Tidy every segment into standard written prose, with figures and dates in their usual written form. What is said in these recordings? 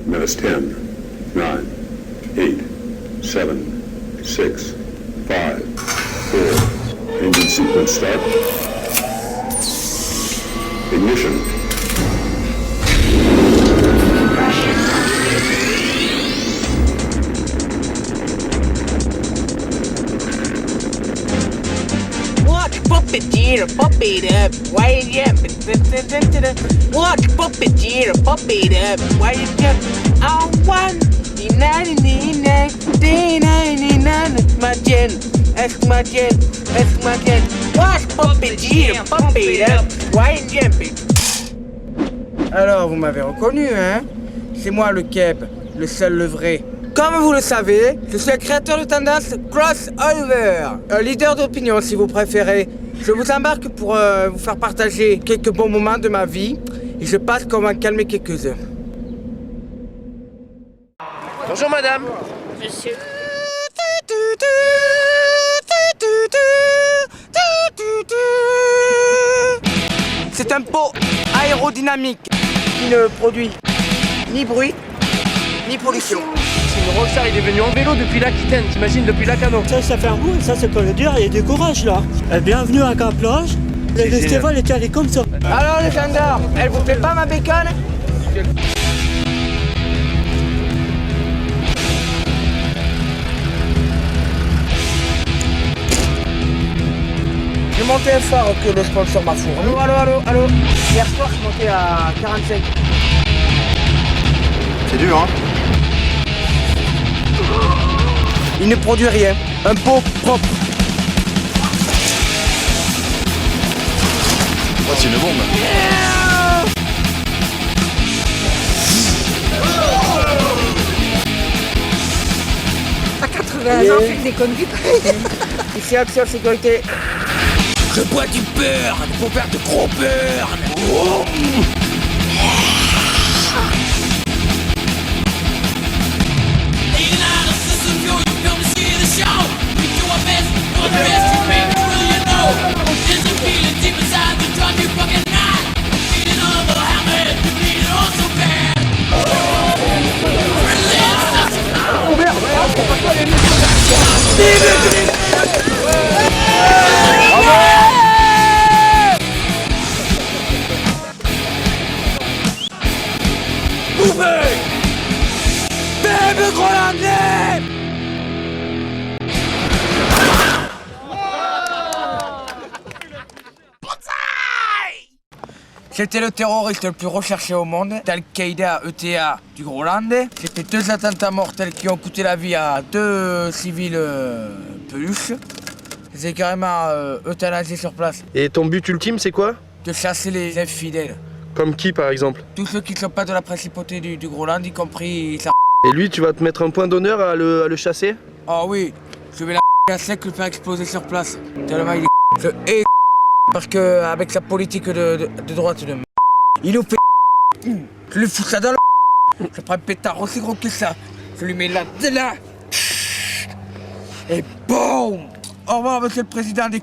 Minus 10, 9, 8, 7, 6, 5, 4. Engine sequence start. Ignition. Watch Puppeteer, pop it up, why you jumping? Watch Puppeteer, pop it up, why you jumping? I want the 99, ask my gen. Watch Puppeteer, pop it up, why you jumping? Alors, vous m'avez reconnu, hein? C'est moi le Keb, le seul, le vrai. Comme vous le savez, je suis le créateur de tendance crossover, un leader d'opinion si vous préférez. Je vous embarque pour vous faire partager quelques bons moments de ma vie et je pense qu'on va en calmer quelques-uns. Bonjour madame. Monsieur. C'est un pot aérodynamique qui ne produit ni bruit ni pollution. Le rockstar il est venu en vélo depuis l'Aquitaine, t'imagines, depuis Lacanau. Ça fait un bout, ça c'est pour le dire, il y a du courage là. Bienvenue à Cap-Plage. Le festival est allé comme ça. Alors les gendarmes, elle vous plaît pas ma bacon? J'ai monté un phare que le sponsor m'a fourni. Allô. Hier soir, je suis monté à 45. C'est dur, hein? Il ne produit rien. Un pot propre. Oh, c'est une bombe. À 80 ans, fait des conneries pareilles. Ici, Action Sécurité. Je bois du beurre pour faire de gros beurre. Oh. C'était le terroriste le plus recherché au monde, Al-Qaïda ETA du Groenland. C'était 2 attentats mortels qui ont coûté la vie à 2 civils peluches. Ils étaient carrément euthanasiés sur place. Et ton but ultime c'est quoi? De chasser les infidèles. Comme qui par exemple? Tous ceux qui ne sont pas de la principauté du Groenland, y compris sa... Et lui tu vas te mettre un point d'honneur à le chasser? Oh oui, je vais la sec le faire exploser sur place. Tellement il est... Je hais parce que avec sa politique de droite de il nous fait... Je lui fous ça dans le... Je prends un pétard aussi gros que ça. Je lui mets là, et boum. Au revoir monsieur le président des...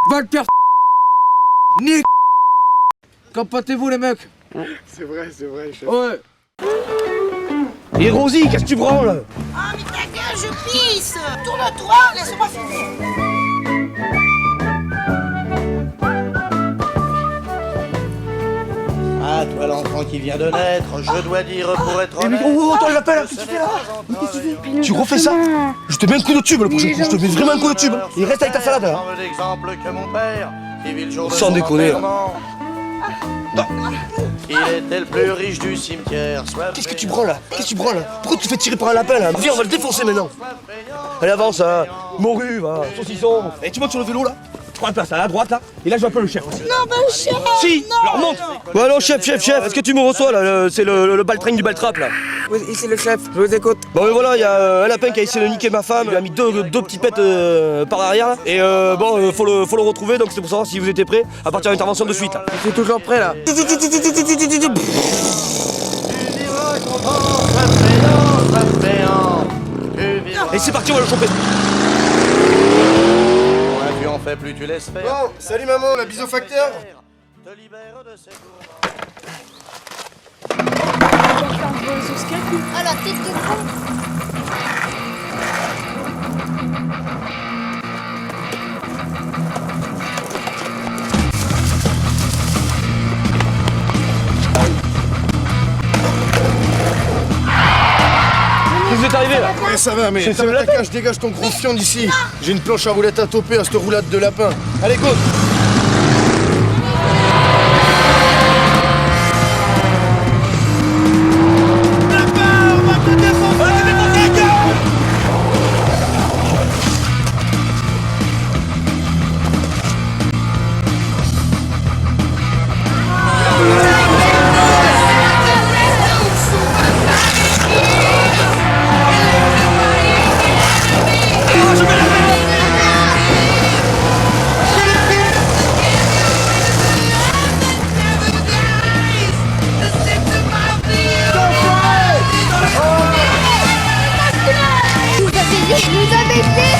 Va le faire... Nick. Compotez-vous les mecs. C'est vrai, chef. Ouais. Et Rosie, qu'est-ce que tu branles? Ah, mais ta gueule, je pisse. Tourne-toi, laisse-moi finir. Ah, toi l'enfant qui vient de naître, je dois dire pour être honnête... Oh, toi l'appel, qu'est-ce que tu fais là? Qu'est-ce que tu fais? Tu refais ça? Je te mets un coup de tube le prochain coup, je te mets vraiment un coup de tube. Il reste avec ta salade là. Sans déconner là. Il était le plus riche du cimetière. Qu'est-ce que tu branles là? Pourquoi tu te fais tirer par un lapin là? Viens, on va le défoncer maintenant. Allez, avance, morue, va, saucisson. Et tu montes sur le vélo là? Tu prends une place à droite là, et là je m'appelle le chef. Non, bah, chef. Si, alors monte. Ouais, non, chef, est-ce que tu me reçois là? C'est le baltrain du baltrap là. Oui, ici le chef, je vous écoute. Bon, mais voilà, il y a un lapin qui a essayé de niquer ma femme, il lui a mis deux petits pets par derrière là. Et bon, faut le retrouver, donc c'est pour savoir si vous étiez prêts à partir de l'intervention de suite là. Je suis toujours prêt là. Et c'est parti, on va le choper. Plus on fait, plus tu laisses faire. Bon, salut maman, la bise au facteur. Oscar, Qu'est-ce qui est arrivé là? Ouais, ça va, mais C'est t'as le ta lapin. cage, dégage ton gros fion d'ici. J'ai une planche à roulettes à toper à cette roulade de lapin. Allez, go! Nous avez fait.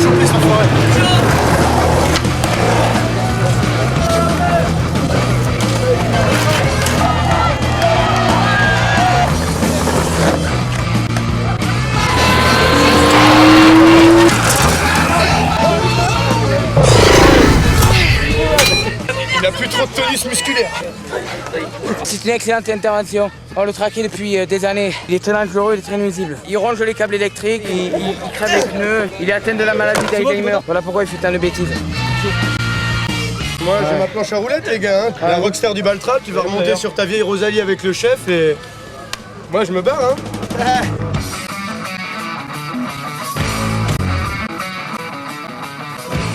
Chopez sans forêt. Il a plus trop de tonus musculaire. C'est une excellente intervention. On le traquait depuis des années. Il est très dangereux, il est très nuisible. Il ronge les câbles électriques, il crève les pneus, il est atteint de la maladie d'Alzheimer. Voilà pourquoi il fait tant de bêtises. Moi, j'ai ma planche à roulettes, les gars. Hein. La rockstar du Baltra, tu vas remonter sur ta vieille Rosalie avec le chef et. Moi, je me barre, hein.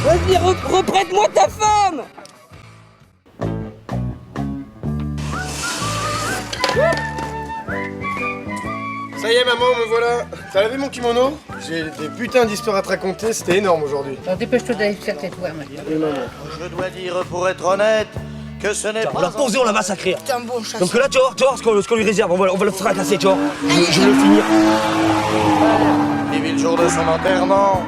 Vas-y, reprête-moi ta femme! Ça y est, maman, me voilà. T'as lavé mon kimono? J'ai des putains d'histoires à te raconter, c'était énorme aujourd'hui. Alors dépêche-toi d'aller faire tes devoirs maintenant. Je dois dire, pour être honnête, que ce n'est On l'a pas... posé, on la massacré. T'es un bon chasseur. Donc là, tu vois ce qu'on lui réserve, on va le fracasser, tu vois. Je vais le finir. Il vit le jour de son enterrement,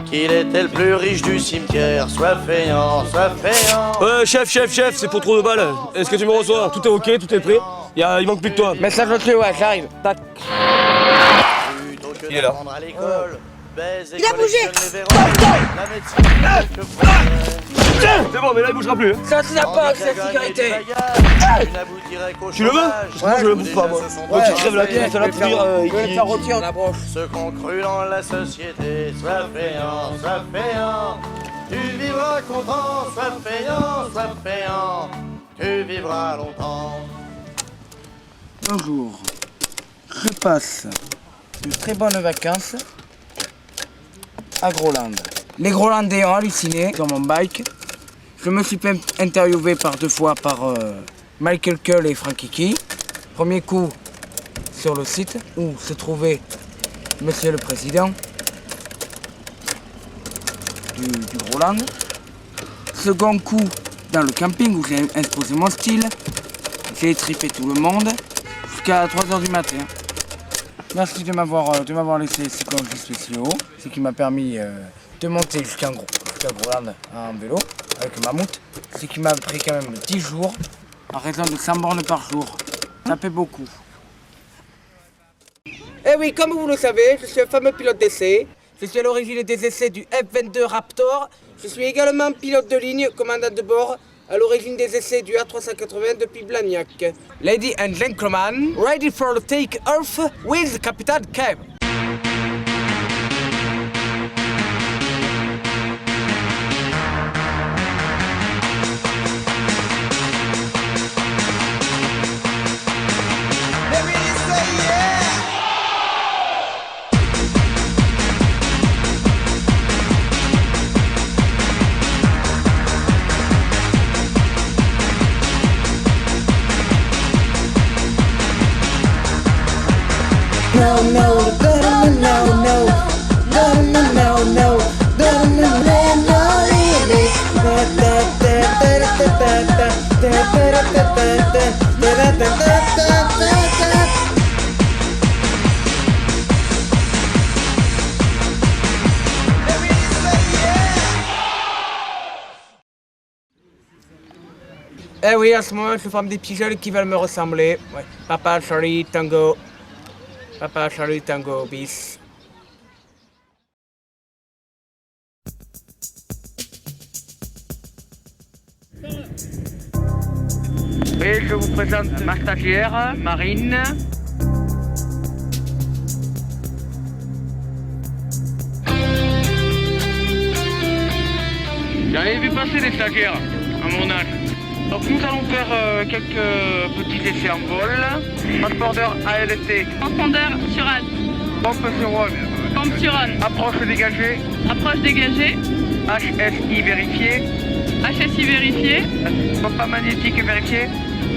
qu'il était le plus riche du cimetière. Sois feignant, sois feignant. Chef, c'est pour trop de balles. Est-ce que tu me reçois? Tout est ok, tout est prêt. Il manque plus que toi. Message au clé, ouais, j'arrive. Tac. Plutôt que Il est là. d'apprendre à l'école, baise et Il a bougé. collectionne les verrons. La médecine, que faudrait. C'est bon, mais là, il bougera plus. Ça n'a pas c'est la sécurité. Tu n'aboutirais qu'au Tu le veux? chômage. Parce que moi, je le bouffe pas, moi. Donc tu crèves la tête, ça va pourrir. Je vais le faire rôtir la broche. Ceux qu'on cru dans la société, sois feignant, sois feignant. Tu vivras content, sois feignant, sois feignant. Tu vivras longtemps. Bonjour. Je passe de très bonnes vacances à Groland. Les Grolandais ont halluciné sur mon bike. Je me suis fait interviewer par 2 fois par Michael Kull et Frankie Key. Premier coup sur le site où se trouvait Monsieur le Président du Groland. Second coup dans le camping où j'ai imposé mon style. J'ai étripé tout le monde jusqu'à 3h du matin. Merci de m'avoir laissé ces congés spéciaux, ce qui m'a permis de monter jusqu'à Groland en vélo avec Mammouth, ce qui m'a pris quand même 10 jours à raison de 100 bornes par jour. Ça fait beaucoup. Eh oui, comme vous le savez, je suis un fameux pilote d'essai. Je suis à l'origine des essais du F-22 Raptor. Je suis également pilote de ligne, commandant de bord, à l'origine des essais du A380 depuis Blagnac. Ladies and gentlemen, ready for the take-off with Captain Kev. Eh oui, à ce moment, je forme des petits jeunes qui veulent me ressembler. Ouais. Papa, Charlie, Tango. Papa, Charlie, Tango, bis. Et je vous présente ma stagiaire, Marine. J'avais vu passer des stagiaires à mon âge. Donc nous allons faire quelques petits essais en vol. Transpondeur ALT. Transpondeur sur Alt. Pompe sur Rhône. Pompe sur Rhône. Approche dégagée. Approche dégagée. HSI vérifié. HSI vérifié. Pompe magnétique vérifié.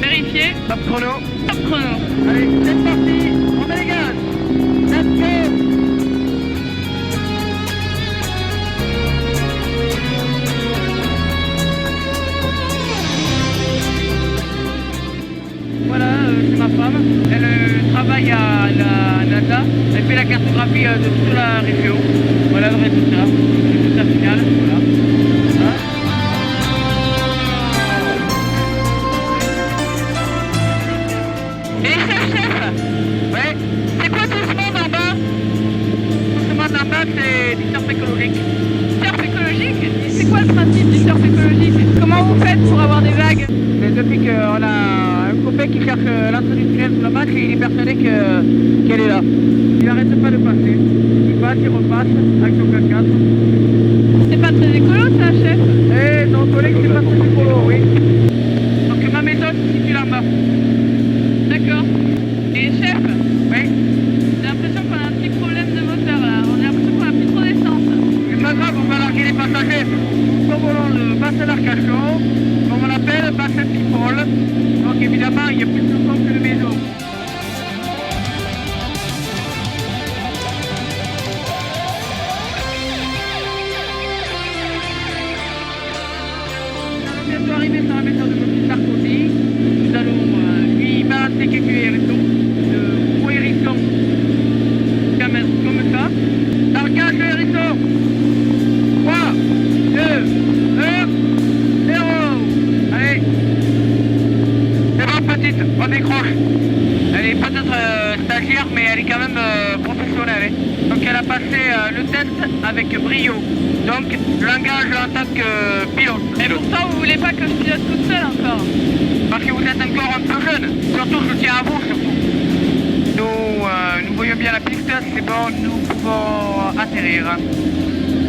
Vérifié. Top chrono. Top chrono. Allez, c'est parti. On met les gaz. Let's go. Voilà, c'est ma femme. Elle travaille à la NASA. Elle fait la cartographie de toute la région. Voilà le résultat. Le résultat final. Voilà. Hein? Et chef, Ouais. c'est quoi tout ce monde en bas? Tout ce monde en bas, c'est du surf écologique. Surf écologique? C'est quoi le principe du surf écologique? Comment vous faites pour avoir des vagues? C'est depuis qu'on a un copain qui cherche l'entrée du tunnel sous la marche et il est persuadé qu'elle est là. Il n'arrête pas de passer. Il passe, il repasse avec son 4x4. C'est pas très écolo ça, chef? Eh, ton collègue, c'est pas très écolo, oui. Donc ma méthode se situe là-bas. D'accord. Et chef, Oui. j'ai l'impression qu'on a un petit problème de moteur là. On a l'impression qu'on a plus trop d'essence. C'est pas grave, on va larguer les passagers. Nous survolons le bassin d'Arcachon, comme on l'appelle, bassin People. Donc évidemment, il y a plus de son que de maison. Nous allons bientôt arriver sur la maison de M. Sarkozy. Nous allons lui balancer quelques hérissons, de gros hérissons, comme ça. Largage de hérissons. 3, 2, 1, 0. Allez. C'est bon, petite, on décroche. Elle est peut-être stagiaire, mais elle est quand même professionnelle. Hein. Donc elle a passé le test avec brio. Donc je l'engage en tant que pilote. Et pourtant vous voulez pas que je pilote toute seule encore? Parce que vous êtes encore un peu jeune. Surtout, je tiens à vous, surtout. Nous voyons bien la piste, c'est bon, nous pouvons atterrir.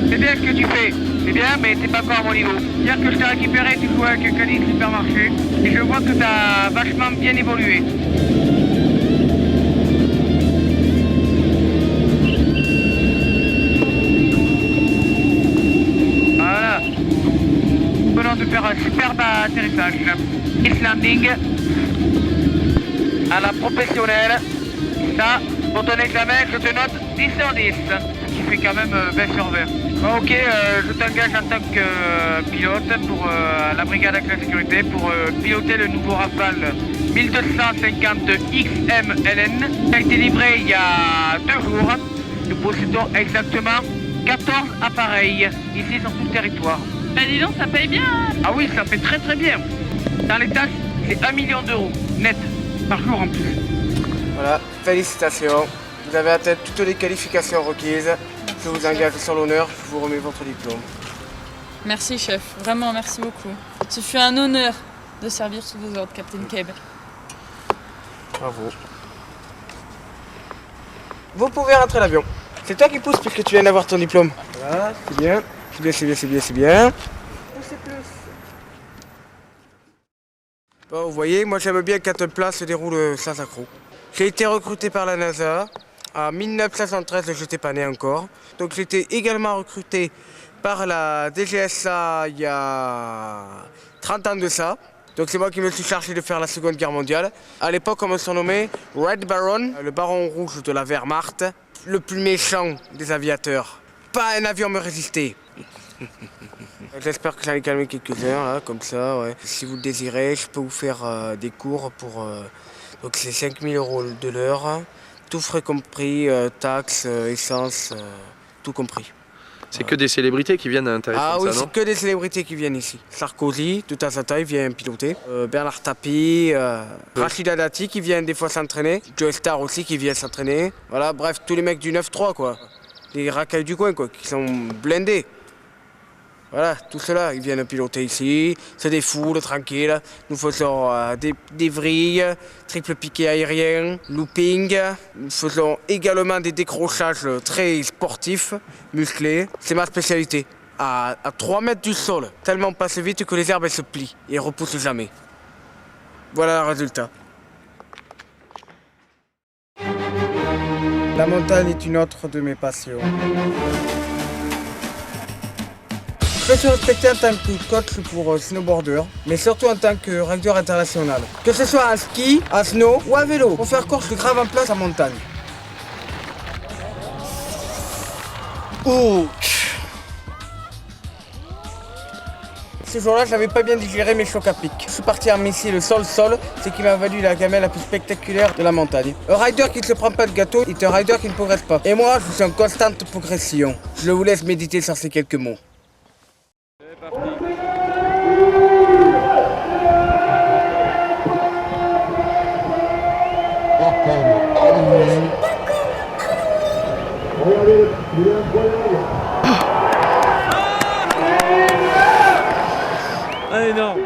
C'est bien ce que tu fais, c'est bien, mais c'est pas encore à mon niveau. Hier que je t'ai récupéré, tu jouais avec un caddie de supermarché, et je vois que t'as vachement bien évolué. Voilà. Nous venons de faire un superbe atterrissage. Kiss landing à la professionnelle. Ça, pour ton examen, je te note 10 sur 10, ce qui fait quand même 20 sur 20. Ok, je t'engage en tant que pilote pour la brigade avec la sécurité pour piloter le nouveau Rafale 1250 XMLN qui a été livré il y a 2 jours. Nous possédons exactement 14 appareils ici sur tout le territoire. Bah dis donc, ça paye bien hein. Ah oui, ça fait très très bien. Dans les taxes, c'est 1 million d'euros net par jour en plus. Voilà, félicitations. Vous avez atteint toutes les qualifications requises. Je vous engage sur l'honneur, je vous remets votre diplôme. Merci chef, vraiment merci beaucoup. Ce fut un honneur de servir sous vos ordres, Captain Cable. Bravo. Vous pouvez rentrer à l'avion. C'est toi qui pousses puisque tu viens d'avoir ton diplôme. Voilà, c'est bien. C'est bien, c'est bien, c'est bien, c'est bien. Poussez plus. Bon, vous voyez, moi j'aime bien quand un plat se déroule sans accroc. J'ai été recruté par la NASA. En 1973, je n'étais pas né encore. Donc j'ai été également recruté par la DGSA il y a 30 ans de ça. Donc c'est moi qui me suis chargé de faire la Seconde Guerre mondiale. À l'époque, on me surnommait Red Baron, le baron rouge de la Wehrmacht, le plus méchant des aviateurs. Pas un avion me résistait. J'espère que j'en ai calmé quelques-uns, là, comme ça. Ouais. Si vous le désirez, je peux vous faire des cours pour... donc c'est 5 000 € de l'heure. Tout frais compris, taxes, essence, tout compris. C'est que des célébrités qui viennent à l'intérieur Ah de oui, ça, non? c'est que des célébrités qui viennent ici. Sarkozy, tout à sa taille, vient piloter. Bernard Tapie, Rachida Dati qui vient des fois s'entraîner. Joe Star aussi qui vient s'entraîner. Voilà, bref, tous les mecs du 9-3 quoi. Les racailles du coin quoi, qui sont blindés. Voilà, tout cela, ils viennent piloter ici, c'est des foules tranquilles. Nous faisons des vrilles, triple piqué aérien, looping. Nous faisons également des décrochages très sportifs, musclés. C'est ma spécialité. À 3 mètres du sol, tellement on passe vite que les herbes elles se plient et ne repoussent jamais. Voilà le résultat. La montagne est une autre de mes passions. Je suis respecté en tant que coach pour snowboarder, mais surtout en tant que rider international. Que ce soit en ski, en snow ou à vélo, pour faire course de grave en place en montagne. Oh. Ce jour-là, je n'avais pas bien digéré mes chocs à pic. Je suis parti en missile sol-sol, ce qui m'a valu la gamelle la plus spectaculaire de la montagne. Un rider qui ne se prend pas de gâteau est un rider qui ne progresse pas. Et moi, je suis en constante progression. Je vous laisse méditer sur ces quelques mots. Ah énorme.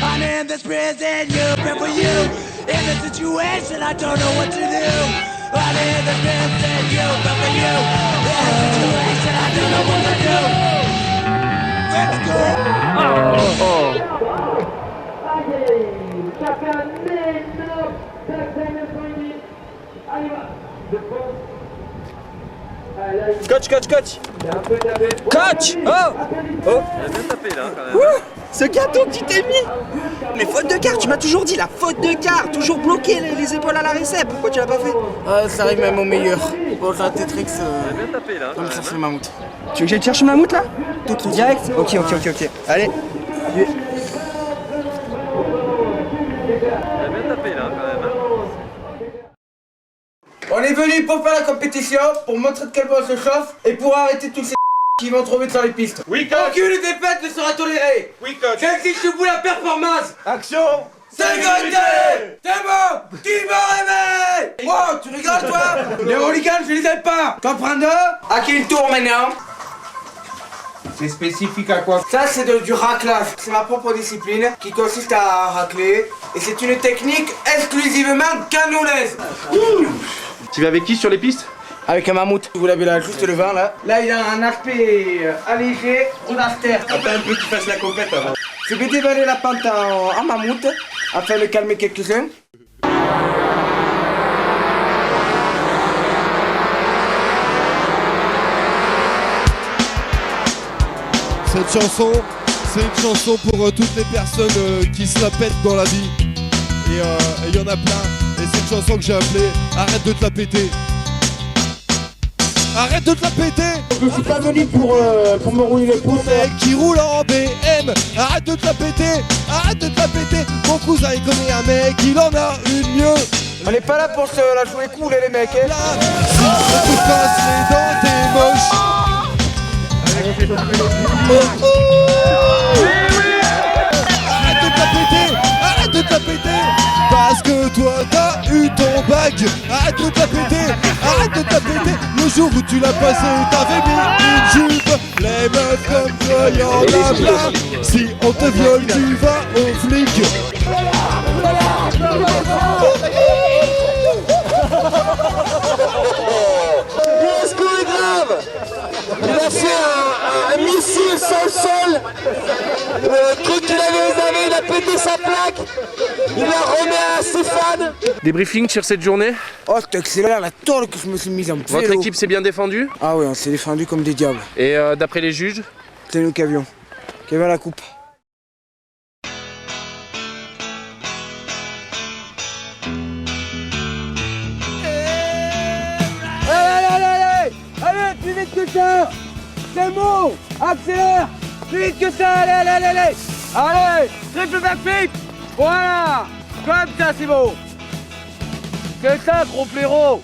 I'm in this prison, you've been for you. In this situation, I don't know what to do. I'm in this prison, you've been for you. In this situation, I don't know what to do. Let's go. Coach. Coach. Oh. Il a bien tapé là quand même. Ce gâteau que tu t'es mis. Mais faute de quart, tu m'as toujours dit la faute de quart. Toujours bloqué les épaules à la récep. Pourquoi tu l'as pas fait? Ça arrive même au meilleur. Bon, j'ai un Tetrix. Il a bien tapé là. Comme chercher le mammouth. Tu veux que j'aille chercher ma mammouth là? Tout direct. Ok. Allez. Il a bien tapé là quand même. On est venu pour faire la compétition, pour montrer de quel point on se chauffe et pour arrêter tous ces qui vont trop vite sur les pistes. Oui, coach. Aucune défaite ne sera tolérée. Oui, coach. J'exige de vous la performance. Action. Sécurité. C'est bon. Qui me réveille? Oh, tu rigoles toi? Les hooligans, je les aime pas. Comprendre? À qui le tour maintenant? C'est spécifique à quoi? Ça c'est du raclage. C'est ma propre discipline qui consiste à racler. Et c'est une technique exclusivement canonaise. Tu vas avec qui sur les pistes? Avec un mammouth. Vous l'avez là, juste le vent là. Là il a un aspect allégé, austère. Attends un peu qu'il fasse la compète avant. Je vais dévaler la pente en mammouth afin de calmer quelques-uns. Cette chanson, c'est une chanson pour toutes les personnes qui se la pètent dans la vie. Et il y en a plein. Et c'est une chanson que j'ai appelée Arrête de te la péter. Arrête de te la péter. Je suis pas venu pour me rouler les pouces. Mec qui roule en BM. Arrête de te la péter. Arrête de te la péter. Mon cousin il connaît un mec, il en a une mieux. On n'est pas là pour se la jouer cool les mecs. Là, si ça te casse les dents, t'es moche. Arrête de te la péter. Arrête de te la péter. Parce que toi t'as eu ton bac. Arrête de te la péter. Arrête de te la péter. Le jour où tu l'as passé, t'avais mis une jupe. Les meufs comme toi, y'en a plein. Si on te viole, tu vas au flic. Est-ce qu'on est grave? Il a fait un missile sol. Le truc qu'il avait aux amis, il a pété sa plaque. Il la remet à Stéphane. Débriefing sur cette journée. Oh, c'était excellent, la tôle que je me suis mise en vélo. Votre équipe s'est bien défendue? Ah oui, on s'est défendu comme des diables. Et d'après les juges? C'est nous qui avions la coupe. ça. C'est bon. Accélère. Plus vite que ça, allez, allez, allez, allez. Allez, triple backflip. Voilà. Comme ça, c'est bon. C'est ça, gros blaireau.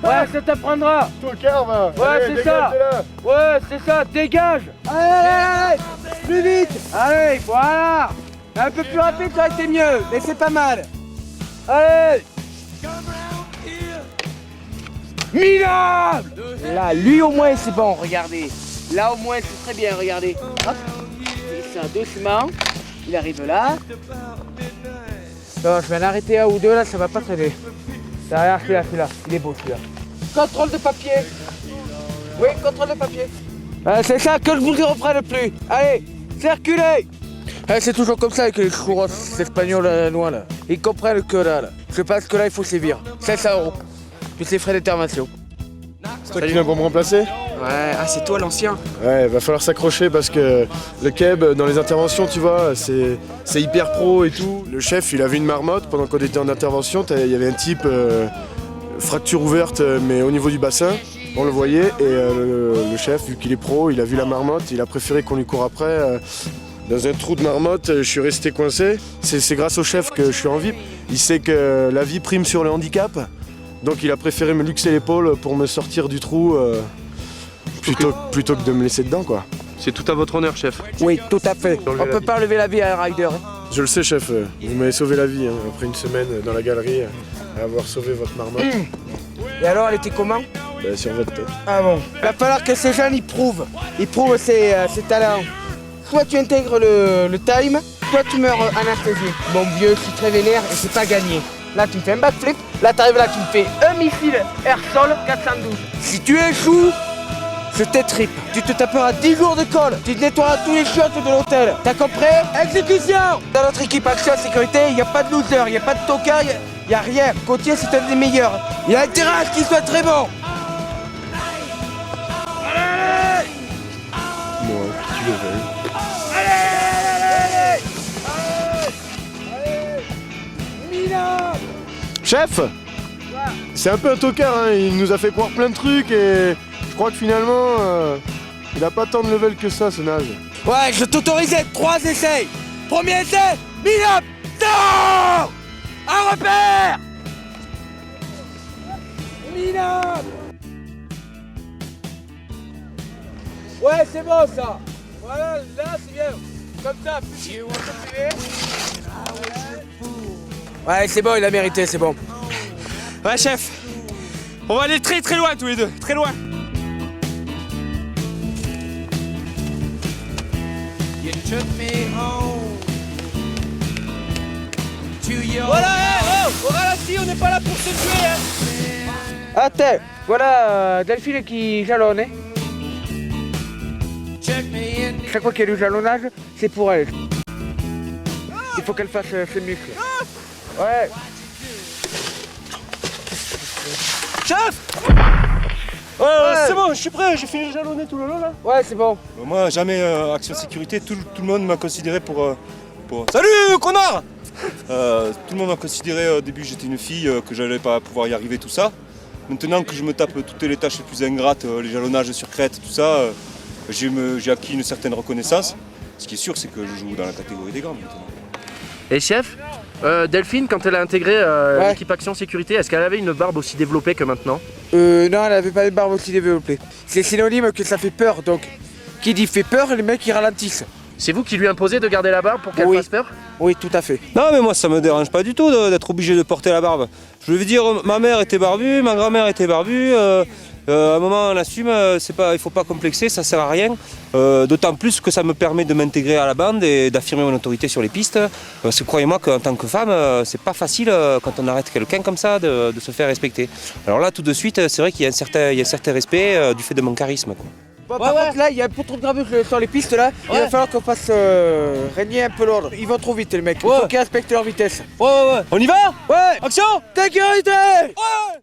Ouais, ça t'apprendra. Tocard, va. Ouais, Allez, c'est ça. dégage de là. Ouais, c'est ça, dégage. Allez, allez, allez. Plus vite. Allez, voilà. Un peu plus rapide, ça aurait été mieux, mais c'est pas mal. Allez. Minable. Là, lui au moins c'est bon, regardez. Là au moins c'est très bien, regardez. Hop. C'est ça, doucement. Il arrive là. Non, je vais l'arrêter un ou deux là, ça va pas traîner. Derrière celui-là. Il est beau celui-là. Contrôle de papier. Oui, contrôle de papier. C'est ça que je vous reprenne plus. Allez, circulez. C'est toujours comme ça avec les churros espagnols loin là. Ils comprennent que là. Je pense que là il faut sévir. 500 €. Plus les frais d'intervention. C'est toi qui viens pour me remplacer? Ouais, ah c'est toi l'ancien. Ouais, va falloir s'accrocher parce que le keb, dans les interventions, tu vois, c'est hyper pro et tout. Le chef, il avait une marmotte pendant qu'on était en intervention. Il y avait un type, fracture ouverte, mais au niveau du bassin, on le voyait. Et le chef, vu qu'il est pro, il a vu la marmotte, il a préféré qu'on lui court après. Dans un trou de marmotte, je suis resté coincé. C'est grâce au chef que je suis en VIP. Il sait que la vie prime sur le handicap. Donc il a préféré me luxer l'épaule pour me sortir du trou plutôt que de me laisser dedans, quoi. C'est tout à votre honneur, chef. Oui, tout à fait. On peut pas enlever la vie à un rider. Je le sais, chef. Vous m'avez sauvé la vie après une semaine dans la galerie à avoir sauvé votre marmotte. Et alors, elle était comment? Sur votre tête. Ah bon. Il va falloir que ces jeunes, ils prouvent ses talents. Soit tu intègres le time, soit tu meurs anesthésié. Mon vieux, je suis très vénère et c'est pas gagné. Là, tu me fais un backflip. Là, t'arrives là, tu me fais un missile air-sol 412. Si tu échoues, je t'étripe. Tu te taperas 10 jours de colle. Tu te nettoieras tous les chiottes de l'hôtel. T'as compris? Exécution! Dans notre équipe Action Sécurité, il n'y a pas de loser, il n'y a pas de tocard, il n'y a rien. Gauthier, c'est un des meilleurs. Il a intérêt à ce qu'il soit très bon. Allez! Moi, tu le veux. Chef, c'est un peu un tocard, hein. Il nous a fait croire plein de trucs et je crois que finalement, il a pas tant de level que ça, ce naze. Ouais, je t'autorisais 3 essais. Premier essai, Minop, non! Un repère! Minop! Ouais, c'est bon ça. Voilà, là c'est bien. Comme ça, plus ouais, c'est bon, il a mérité, c'est bon. Ouais, chef. On va aller très très loin tous les deux, très loin. Voilà, oh, au ralenti, on n'est pas là pour se tuer, hein. Attends, voilà Delphine qui jalonne, hein. Chaque fois qu'il y a du jalonnage, c'est pour elle. Il faut qu'elle fasse ses muscles. Ouais. Chef! Ouais. C'est bon, je suis prêt, j'ai fini de jalonner tout le long là. Ouais, c'est bon. Moi, jamais Action Sécurité, tout le monde m'a considéré pour... Salut, connard! Tout le monde m'a considéré au début j'étais une fille, que j'allais pas pouvoir y arriver, tout ça. Maintenant que je me tape toutes les tâches les plus ingrates, les jalonnages sur crête, tout ça, j'ai acquis une certaine reconnaissance. Ce qui est sûr, c'est que je joue dans la catégorie des grands maintenant. Et chef, Delphine, quand elle a intégré l'équipe Action Sécurité, est-ce qu'elle avait une barbe aussi développée que maintenant? Non, elle n'avait pas une barbe aussi développée. C'est synonyme que ça fait peur, donc qui dit fait peur, les mecs ils ralentissent. C'est vous qui lui imposez de garder la barbe pour qu'elle fasse peur? Oui, tout à fait. Non mais moi ça me dérange pas du tout d'être obligé de porter la barbe. Je veux dire, ma mère était barbue, ma grand-mère était barbue, à un moment on assume, il faut pas complexer, ça sert à rien. D'autant plus que ça me permet de m'intégrer à la bande et d'affirmer mon autorité sur les pistes. Parce que croyez-moi qu'en tant que femme, c'est pas facile quand on arrête quelqu'un comme ça de se faire respecter. Alors là tout de suite, c'est vrai qu'il y a un certain respect du fait de mon charisme, quoi. Bon, par contre, là, il y a un peu trop de gravure sur les pistes, là. Il va falloir qu'on fasse régner un peu l'ordre. Ils vont trop vite, les mecs. Il faut qu'ils respectent leur vitesse. Ouais. On y va? Ouais. Action! Sécurité! Ouais!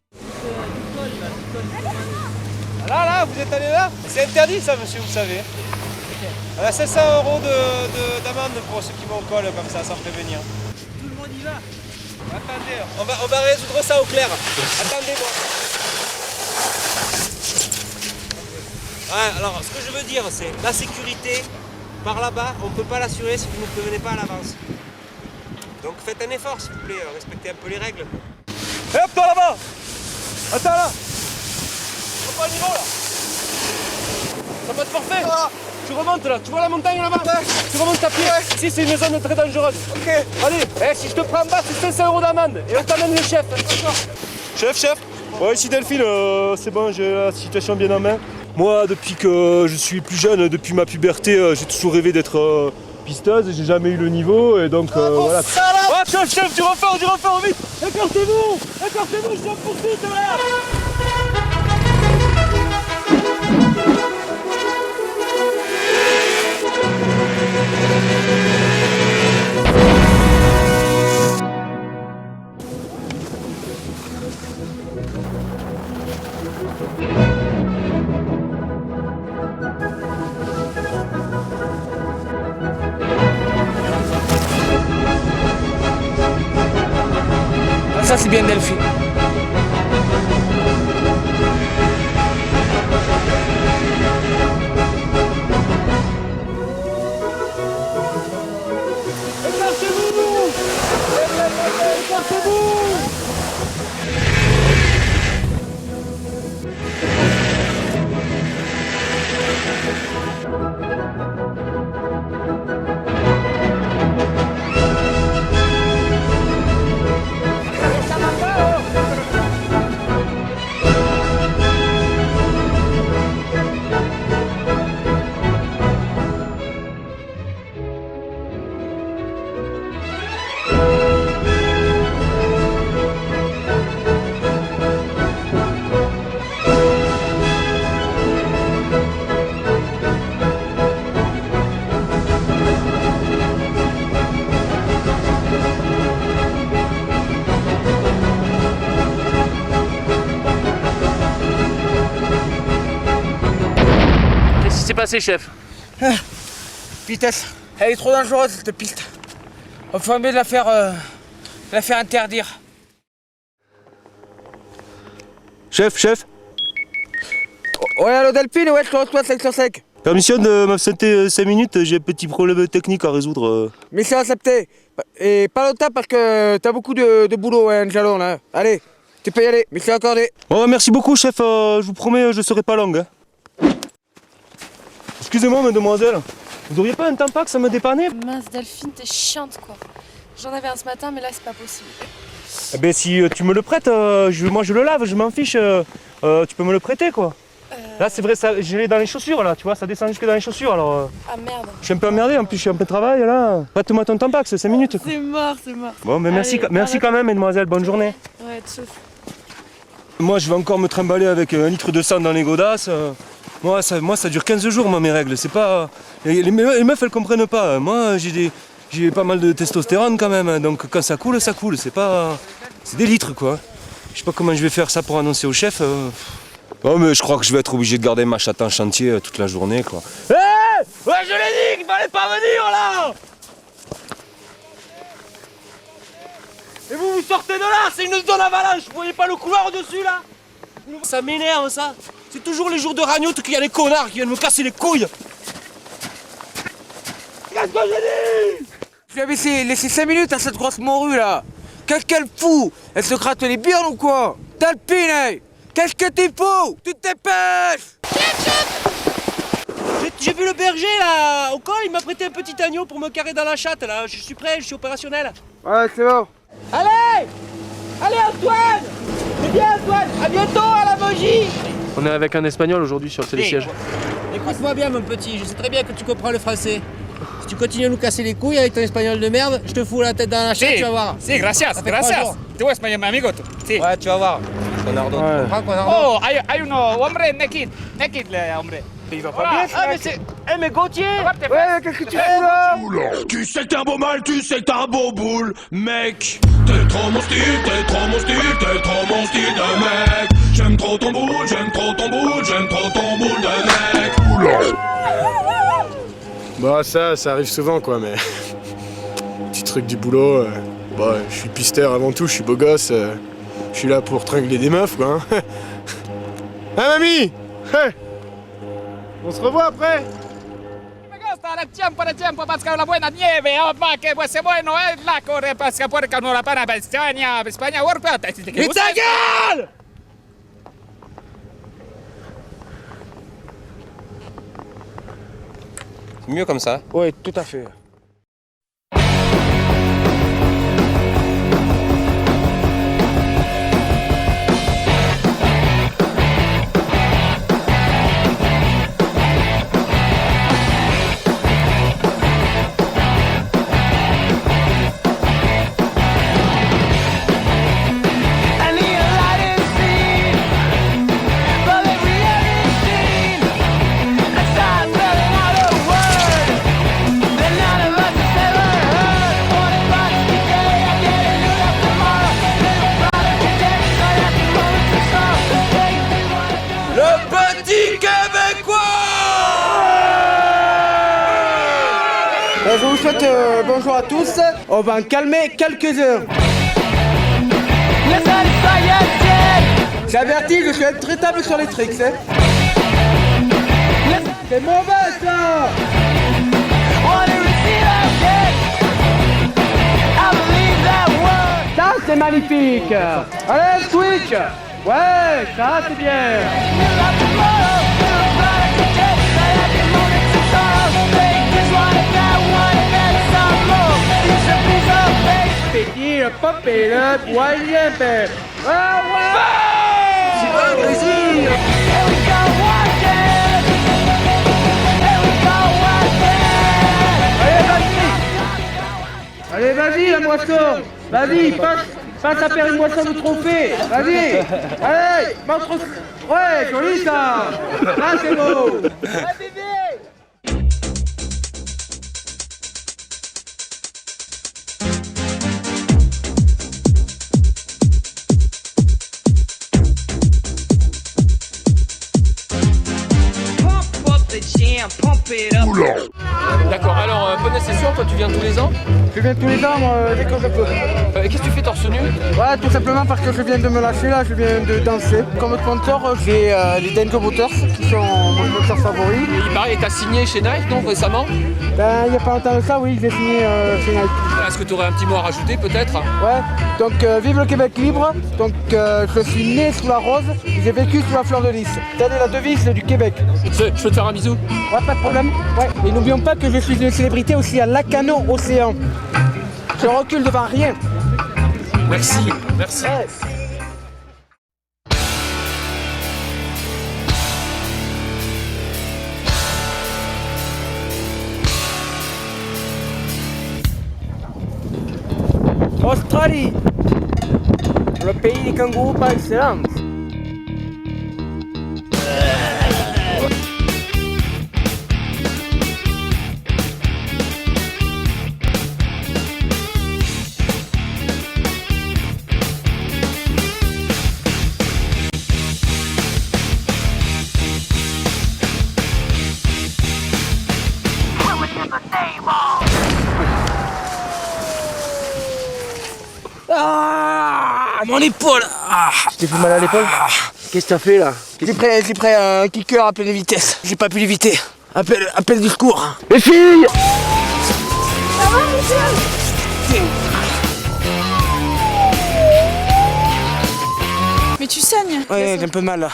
Là, vous êtes allé là? C'est interdit, ça, monsieur, vous savez. On a 500 € d'amende pour ceux qui vont au col, comme ça, sans prévenir. Tout le monde y va? Attendez, on va résoudre ça au clair. Attendez-moi. Ouais, alors ce que je veux dire, c'est la sécurité, par là-bas, on ne peut pas l'assurer si vous ne nous prévenez pas à l'avance. Donc faites un effort, s'il vous plaît, respectez un peu les règles. Hé, hop, toi là-bas! Attends là! On pas le niveau là! Ça va te forfait! Ah. Tu remontes là, tu vois la montagne là-bas? Ouais. Tu remontes à pied! Ouais. Ici c'est une zone très dangereuse. Ok. Allez, si je te prends en bas, c'est 500 € d'amende et on t'amène le chef. Chef! Ouais, ici Delphine, c'est bon, j'ai la situation bien en main. Moi, depuis que je suis plus jeune, depuis ma puberté, j'ai toujours rêvé d'être pisteuse, j'ai jamais eu le niveau et donc voilà. Oh, chef, du renfort, vite! Écartez-vous, je suis en poursuite là! Ça c'est bien Delphine. Qu'est-ce qui s'est passé, chef? Vitesse, elle est trop dangereuse cette piste. Il faut mieux de la faire interdire. Chef, Ouais, allo Delphine, ouais, je te reçois 5 sur 5. permission de m'absenter 5 minutes, j'ai un petit problème technique à résoudre. Mission acceptée. Et pas longtemps parce que t'as beaucoup de boulot, hein, Jalon, là. Allez, tu peux y aller, mission accordée. Oh, merci beaucoup, chef, je vous promets, je serai pas longue. Hein. Excusez-moi, mademoiselle, vous auriez pas un tampax à me dépanner? Mince Delphine, t'es chiante quoi. J'en avais un ce matin mais là c'est pas possible. Eh ben si tu me le prêtes, moi je le lave, je m'en fiche, tu peux me le prêter quoi. Là c'est vrai, je l'ai dans les chaussures là, tu vois, ça descend jusque dans les chaussures alors... Ah merde. Je suis un peu emmerdé, en plus je suis en plein travail là. Prête-moi ton tampax, 5 minutes. C'est mort. Bon, mais merci quand même, mademoiselle, bonne journée. Ouais, tchouf. Moi je vais encore me trimballer avec 1 litre de sang dans les godasses. Moi ça dure 15 jours moi, mes règles, c'est pas... Les meufs elles comprennent pas, moi j'ai pas mal de testostérone quand même, donc quand ça coule, c'est pas... C'est des litres quoi. Je sais pas comment je vais faire ça pour annoncer au chef. Oh mais je crois que je vais être obligé de garder ma chatte en chantier toute la journée quoi. Hé ouais, je l'ai dit qu'il fallait pas venir là. Et vous sortez de là, c'est une zone avalanche, vous voyez pas le couloir au-dessus là? Ça m'énerve ça. C'est toujours les jours de ragnotte qu'il y a les connards qui viennent me casser les couilles. Qu'est-ce que j'ai dit? Je lui avais laissé 5 minutes à cette grosse morue là. Qu'est-ce qu'elle fout? Elle se gratte les bières ou quoi? Delphine, qu'est-ce que tu fous? Tu te dépêches! J'ai vu le berger là au col, il m'a prêté un petit agneau pour me carrer dans la chatte là. Je suis prêt, je suis opérationnel. Ouais, c'est bon. Allez Antoine! C'est bien Antoine, à bientôt à la magie. On est avec un espagnol aujourd'hui sur le télésiège. Écoute-moi bien mon petit, je sais très bien que tu comprends le français. Si tu continues à nous casser les couilles avec ton espagnol de merde, je te fous la tête dans la chatte, tu vas voir. Si, gracias. Tu es mi amigo. Si. Ouais, tu vas voir. Conardo, tu comprends, Conardo? Oh, hay uno, hombre, naked, hombre. Il va pas bien, ah mais c'est... Eh mais Gauthier! Ouais, qu'est-ce que tu fais là? Tu sais que t'es un beau mal, tu sais que t'es un beau boule, mec. T'es trop mon style, t'es trop mon style de mec. J'aime trop ton boule, j'aime trop ton boule de mec. Bah ça arrive souvent quoi, mais... Petit truc du boulot, bah je suis pisteur avant tout, je suis beau gosse, je suis là pour tringler des meufs quoi. Hein. Hein mamie? Hey. On se revoit après. El tiempo, parce que la buena nieve, oh, ma que pues bueno es la corre, parce que puerca no la para España, Europa, ta gueule! C'est mieux comme ça. Oui, tout à fait. Je vous souhaite bonjour à tous. On va en calmer quelques-uns. J'ai averti, je suis intraitable sur les tricks. Hein. C'est mauvais ça. Ça c'est magnifique. Allez, switch. Ouais, ça c'est bien. Petit, le pop et le troisième. C'est pas le Brésil. Allez, vas-y la moisson. Vas-y, passe à faire une moisson de trophée. Vas-y. Allez, montre. Ouais, joli ça. Là c'est beau. D'accord, alors bonne session, toi tu viens tous les ans? Je viens tous les ans, dès que je peux. Qu'est-ce que tu fais torse nu? Ouais, tout simplement parce que je viens de me lâcher là, je viens de danser. Comme sponsor, j'ai les Denko Motors qui sont mon sponsor favori. Il paraît que t'as signé chez Nike, non, récemment? Ben, il n'y a pas longtemps de ça, oui, j'ai signé chez Nike. Est-ce que tu aurais un petit mot à rajouter peut-être? Ouais, donc vive le Québec libre. Donc je suis né sous la rose, j'ai vécu sous la fleur de lys. Telle est la devise du Québec. Je peux te faire un bisou? Ouais, pas de problème. Ouais. Et n'oublions pas que je suis une célébrité aussi à Lacanau Océan. Je recule devant rien. Merci, merci. Ouais. Australie, le pays des kangourous par excellence. Ah, mon épaule. T'es plus mal à l'épaule? Qu'est-ce que t'as fait là? J'ai pris un kicker à pleine vitesse. J'ai pas pu l'éviter. Appel du secours. Les filles! Ça va, Michel? Mais tu saignes. Ouais, j'ai un peu mal là.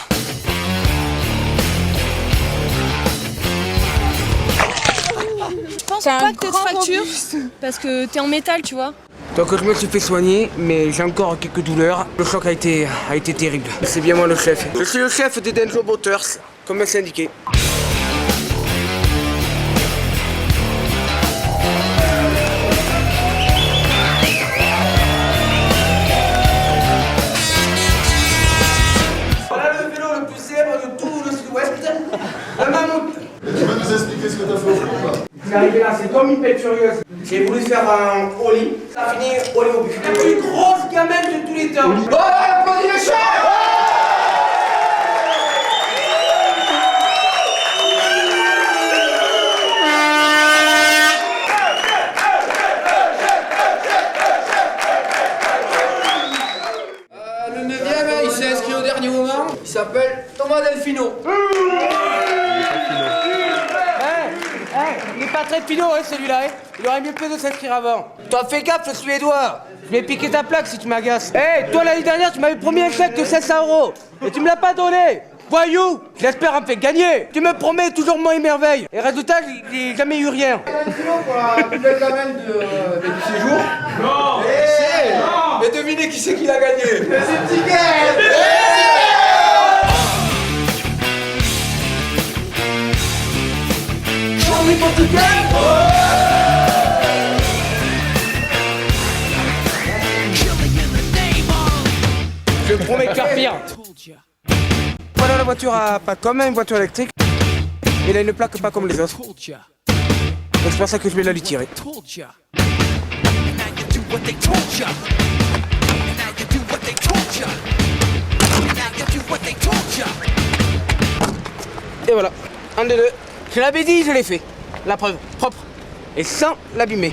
Je pense pas que t'aies de fracture parce que t'es en métal, tu vois. Donc je me suis fait soigner, mais j'ai encore quelques douleurs. Le choc a été terrible. C'est bien moi le chef. Je suis le chef des Denko Motors, comme c'est indiqué. Voilà le vélo le plus célèbre de tout le sud-ouest, la mammouth. Tu vas nous expliquer ce que t'as fait au fond là? C'est arrivé là, c'est comme une pète furieuse. J'ai voulu faire un ollie, ça a fini ollie au but. La plus grosse gamelle de tous les temps. Oh, applaudis le chef! Le 9ème, il s'est inscrit au dernier moment. Il s'appelle Thomas Delfino. c'est pas très finot, hein, celui-là. Hein. Il aurait mieux fait de s'inscrire avant. Toi, fais gaffe, le Suédois. Je vais piquer ta plaque si tu m'agaces. Hé, toi, l'année dernière, tu m'avais promis un chèque de 500 €. Et tu me l'as pas donné. Voyou. J'espère en fait gagner. Tu me promets toujours moins et merveille. Et résultat, j'ai jamais eu rien. Du séjour. Non. Et devinez qui c'est qui l'a gagné. C'est Ticket. Journée pour Ticket. Je promets de faire pire. Voilà la voiture à pas comme une voiture électrique. Il a une plaque pas comme les autres. Donc c'est pour ça que je vais la lui tirer. Et voilà, un des deux. Je l'avais dit, je l'ai fait. La preuve, propre. Et sans l'abîmer.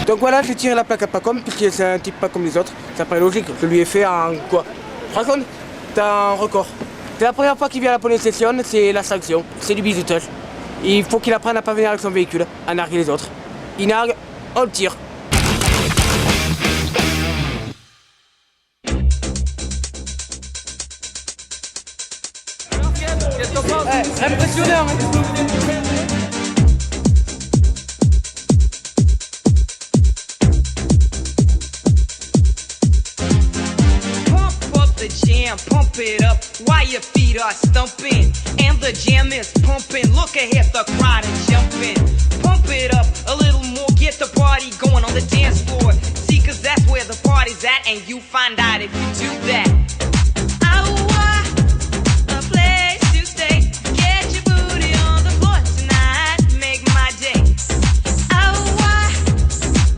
Donc voilà, j'ai tiré la plaque à Pacom, puisque c'est un type pas comme les autres. Ça paraît logique. Je lui ai fait un quoi 3 secondes. T'as un record. C'est la première fois qu'il vient à la Pony Session, c'est la sanction. C'est du bizutage. Il faut qu'il apprenne à pas venir avec son véhicule, à narguer les autres. Il nargue, on le tire. Impressionnant, hein. Pump it up while your feet are stumping and the jam is pumping. Look ahead, the crowd is jumping. Pump it up a little more, get the party going on the dance floor. See, cause that's where the party's at, and you find out if you do that. A place to stay. Get your booty on the floor tonight. Make my day.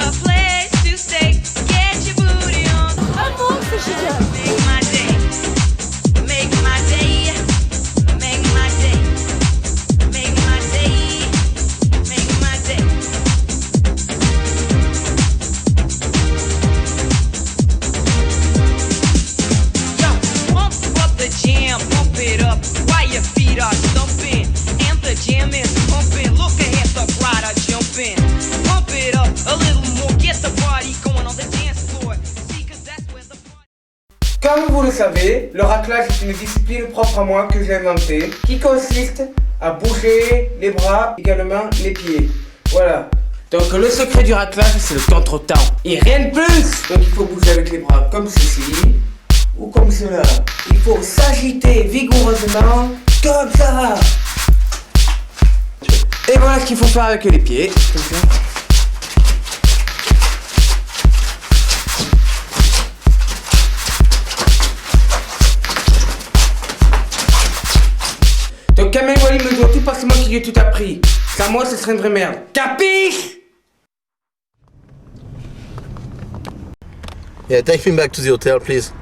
A place to stay. Get your booty on the floor tonight. Make my day. Make my day. Make my day. Make my day. Make my day. Yo, pump up the jam, pump it up while your feet are stumping and the jam is pumping. Look ahead, the crowd are jumping. Pump it up a little more, get the party going on the dance floor. See, cause that's where the Comme vous le savez, le raclage est une discipline propre à moi que j'ai inventée, qui consiste à bouger les bras, également les pieds. Voilà. Donc le secret du raclage, c'est le contre-temps. Et rien de plus. Donc il faut bouger avec les bras comme ceci, ou comme cela. Il faut s'agiter vigoureusement, comme ça. Et voilà ce qu'il faut faire avec les pieds. Comme ça. Donc Kamel Wally me doit tout parce que moi qui lui ai tout appris. Sans moi, ce serait une vraie merde. Capiche? Yeah, take me back to the hotel, please.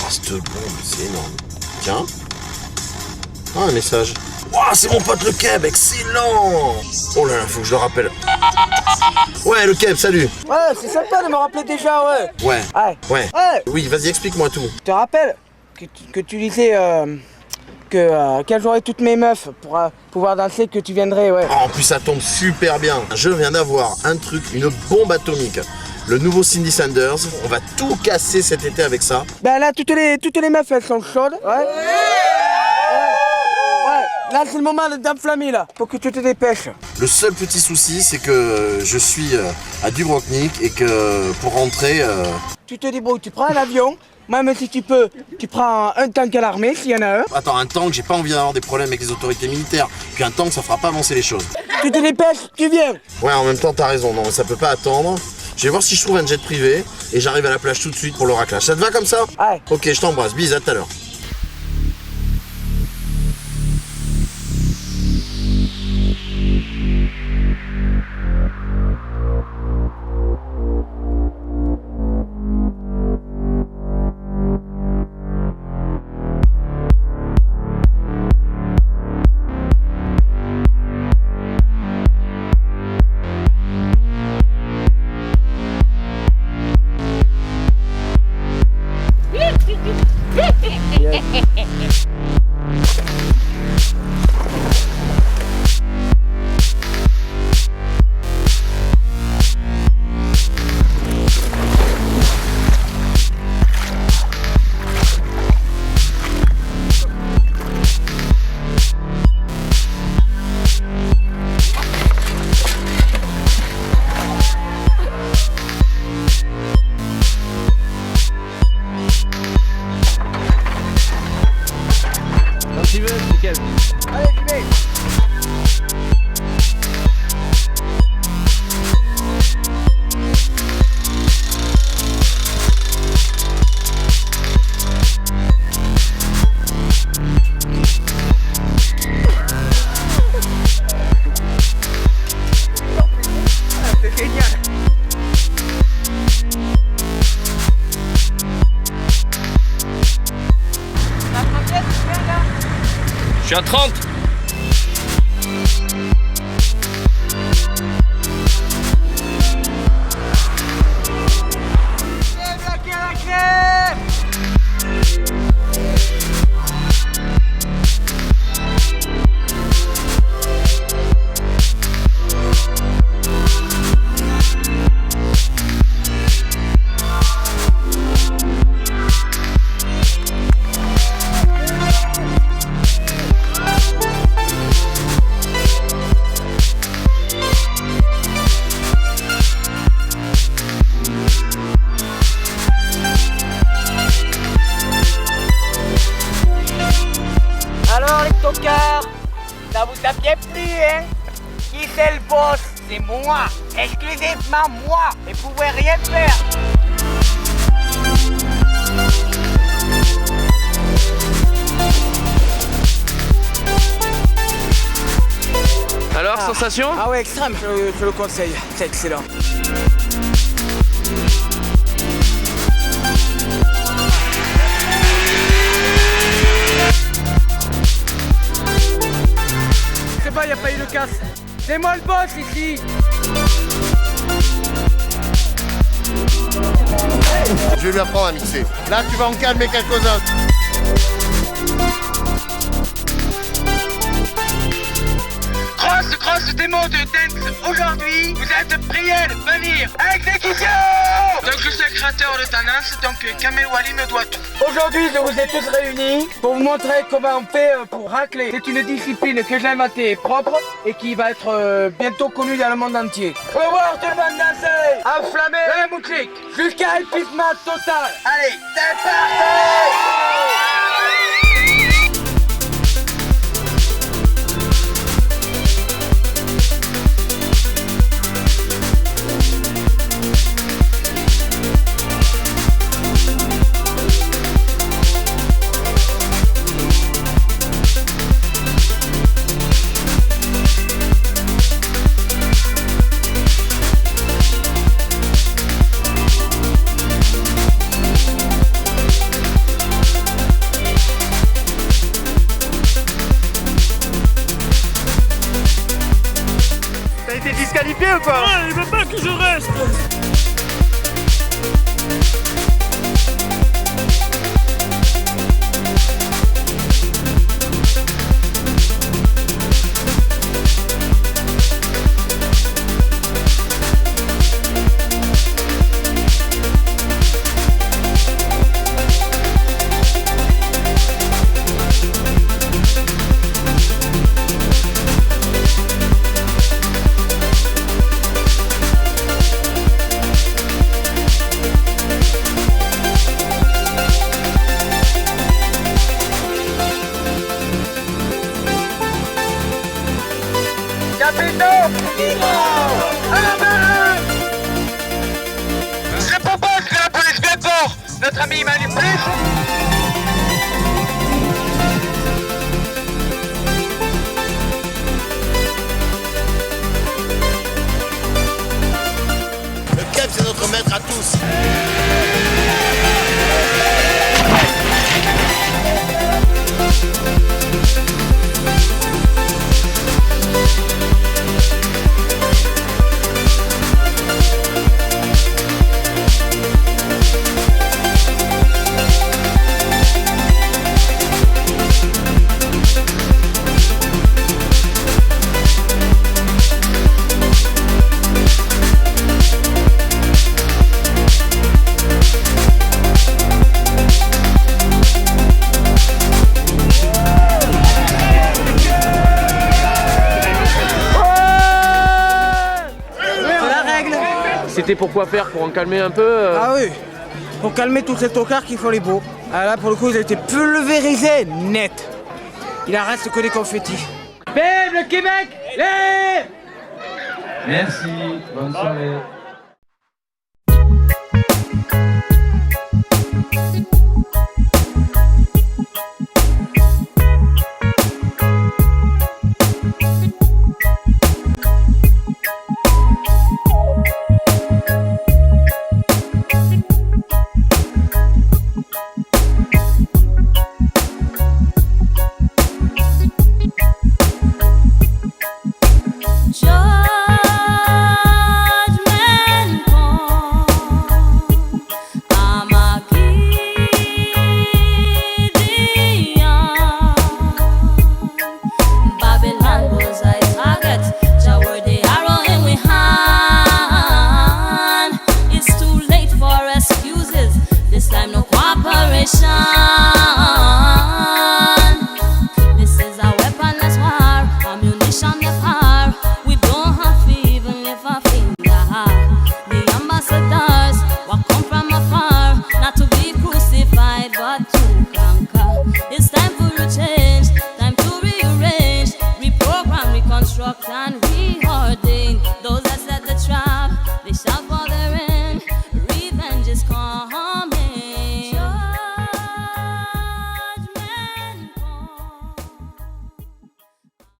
Oh, cette bombe, c'est énorme. Tiens. Ah, un message. Wow, c'est mon pote le Keb, excellent. Oh là là, faut que je le rappelle. Ouais, le Keb, salut. Ouais, c'est sympa de me rappeler déjà, ouais. Ouais. Ouais. Oui, vas-y, explique-moi tout. Je te rappelle que tu disais qu'un jour toutes mes meufs pour pouvoir danser, que tu viendrais, ouais. Oh, en plus, ça tombe super bien. Je viens d'avoir un truc, une bombe atomique. Le nouveau Cindy Sanders, on va tout casser cet été avec ça. Ben là, toutes les meufs, elles sont chaudes. Ouais. Là, c'est le moment d'enflammer, là. Faut que tu te dépêches. Le seul petit souci, c'est que je suis à Dubrovnik et que pour rentrer... Tu te débrouilles, tu prends un avion. Même si tu peux, tu prends un tank à l'armée, s'il y en a un. Attends, un tank, j'ai pas envie d'avoir des problèmes avec les autorités militaires. Puis un tank, ça fera pas avancer les choses. Tu te dépêches, tu viens. Ouais, en même temps, t'as raison. Non, ça peut pas attendre. Je vais voir si je trouve un jet privé et j'arrive à la plage tout de suite pour le raclage. Ça te va comme ça? Ouais. Ok, je t'embrasse. Bis, à tout à l'heure. Tiens, 30. Alors les tocards, ça vous a bien plu, hein? Qui c'est le boss? C'est moi, exclusivement moi, et vous pouvez rien faire. Alors, sensation? Ah ouais, extrême, je le conseille, c'est excellent. C'est pas, y a pas eu de casse. C'est moi le boss ici. Je vais lui apprendre à mixer. Là, tu vas en calmer quelques-uns. Grosse démo de dance aujourd'hui. Vous êtes priés de venir à exécution. Donc je suis le créateur de tendance, donc Kamel Wally me doit tout. Aujourd'hui je vous ai tous réunis pour vous montrer comment on fait pour racler. C'est une discipline que j'ai inventée propre et qui va être bientôt connue dans le monde entier. On va voir tout le monde danser, enflammer la musique jusqu'à épuisement total. Allez, c'est parti. T'es disqualifié ou quoi? Ouais, il veut pas que je reste. Je propose que la police vienne voir notre ami Manu Plus. Le Keb, c'est notre maître à tous. C'était pour quoi faire? Pour en calmer un peu Ah oui, pour calmer tous ces tocards qui font les beaux. Ah là, pour le coup, ils ont été pulvérisés net. Il en reste que des confettis. Vive le Québec! Vive! Merci, bonne soirée.